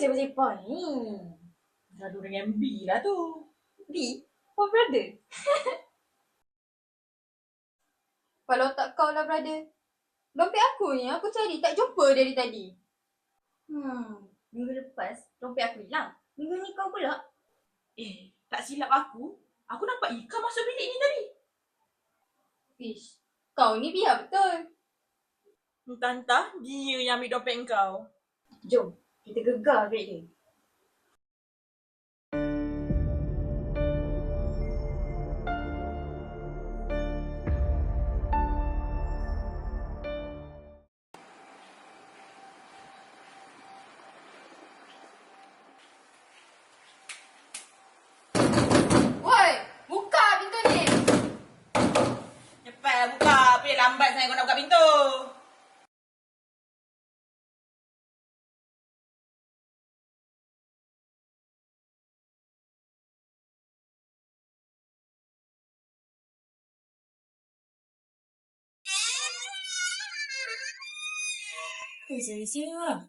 bersepah-sepah ni? Gaduh dengan B lah tu. B? Oh, brother? Kalau tak kau lah, brother. Dompet aku ni, aku cari tak jumpa dari tadi. Minggu lepas, dompet aku hilang. Minggu ni kau pula. Tak silap aku nampak Ika masuk bilik ni tadi. Ish, kau ni biar betul. Entah-entah dia yang ambil dompet kau. Jom, kita gegar bilik dia. Woi, buka pintu ni. Cepatlah buka. Apa yang lambat sangat kau nak buka pintu? Sia-sia lah.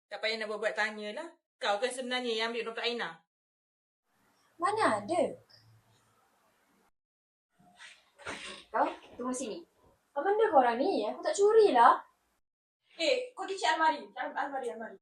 Tak payah nak buat tanya lah. Kau kan sebenarnya yang ambil dompet Aina. Mana ada? Kau, tunggu sini. Apa benda korang ni? Aku tak curi lah. Kau pergi cek almari. Almari.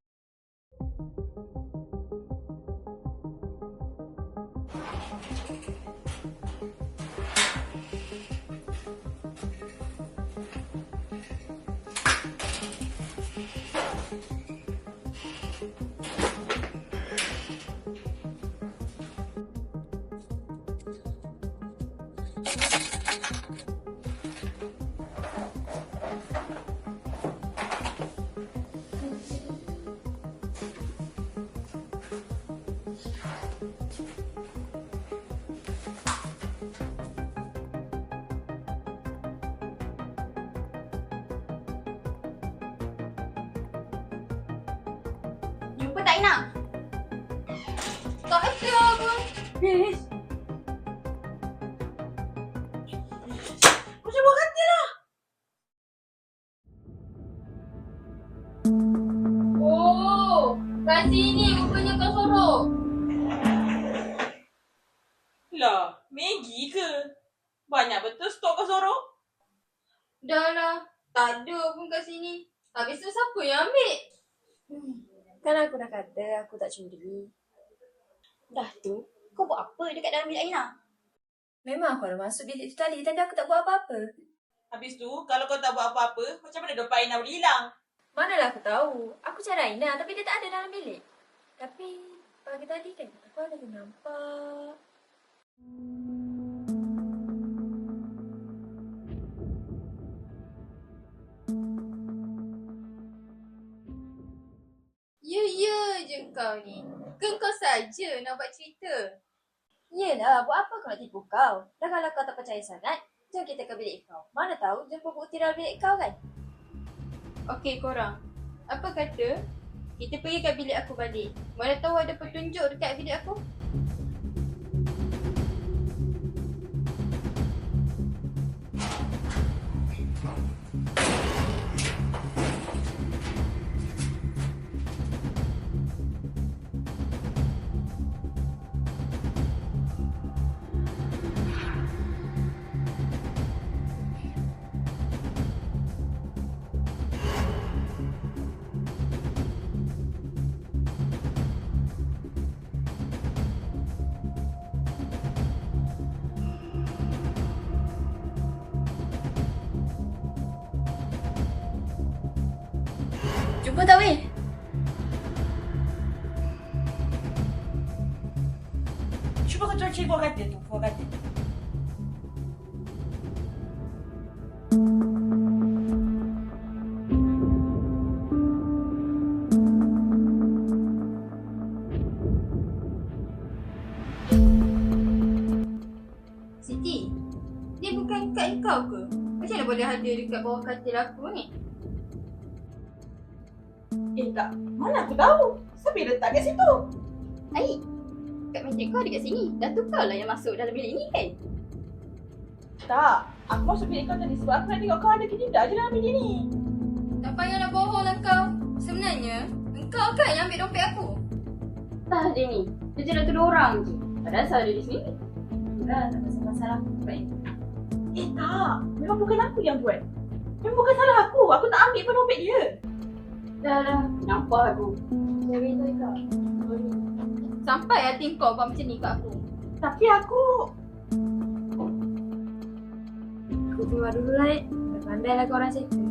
Jumpa tak Ina? Tak ada apa. Ish. Kau cuba kata lah. Oh, kat sini rupanya kau sorok. Lah, Maggie ke? Banyak betul stok kau sorok? Dah lah, tak ada pun kat sini. Habis tu siapa yang ambil? Kan aku dah kata aku tak curi. Dah tu, kau buat apa dekat dalam bilik Aina? Memang aku ada masuk bilik tu tadi aku tak buat apa-apa. Habis tu, kalau kau tak buat apa-apa, macam mana dompet Aina boleh hilang? Manalah aku tahu. Aku cari Aina tapi dia tak ada dalam bilik. Tapi pagi tadi kan aku ada nampak. Ya je kau ni. Kan kau saja nak buat cerita. Yelah, buat apa kau nak tipu kau? Dah kalau kau tak percaya sangat, jom kita ke bilik kau. Mana tahu jumpa bukti dalam bilik kau kan? Okey korang, apa kata kita pergi kat bilik aku balik? Mana tahu ada petunjuk dekat bilik aku? Jumpa tak weh? Cuba kau cari buah kata tu, buah kata. Siti, dia bukan kat kau ke? Macam mana boleh ada dekat bawah katil aku ni? Tak. Mana aku tahu? Siapa yang letak kat situ? Aik, kat meja kau ada kat sini. Dah tu kau lah yang masuk dalam bilik ni kan? Tak. Aku masuk bilik kau tadi sebab aku nak tengok kau ada ke tidak je dalam bilik ni. Tak payahlah bohong lah kau. Sebenarnya, Kau kan yang ambil dompet aku. Tak dia ni. Dia je nak tuduh orang je. Padahal salah dia di sini. Itulah, tak pasal-pasal aku buat ini. Tak. Memang bukan aku yang buat. Memang bukan salah aku. Aku tak ambil pun dompet dia. Dah. Nampak aku. Sorry tu kau. Sampai hati kau buat macam ni kat aku. Tapi aku... Aku keluar dulu lah, Pandai lah korang settle.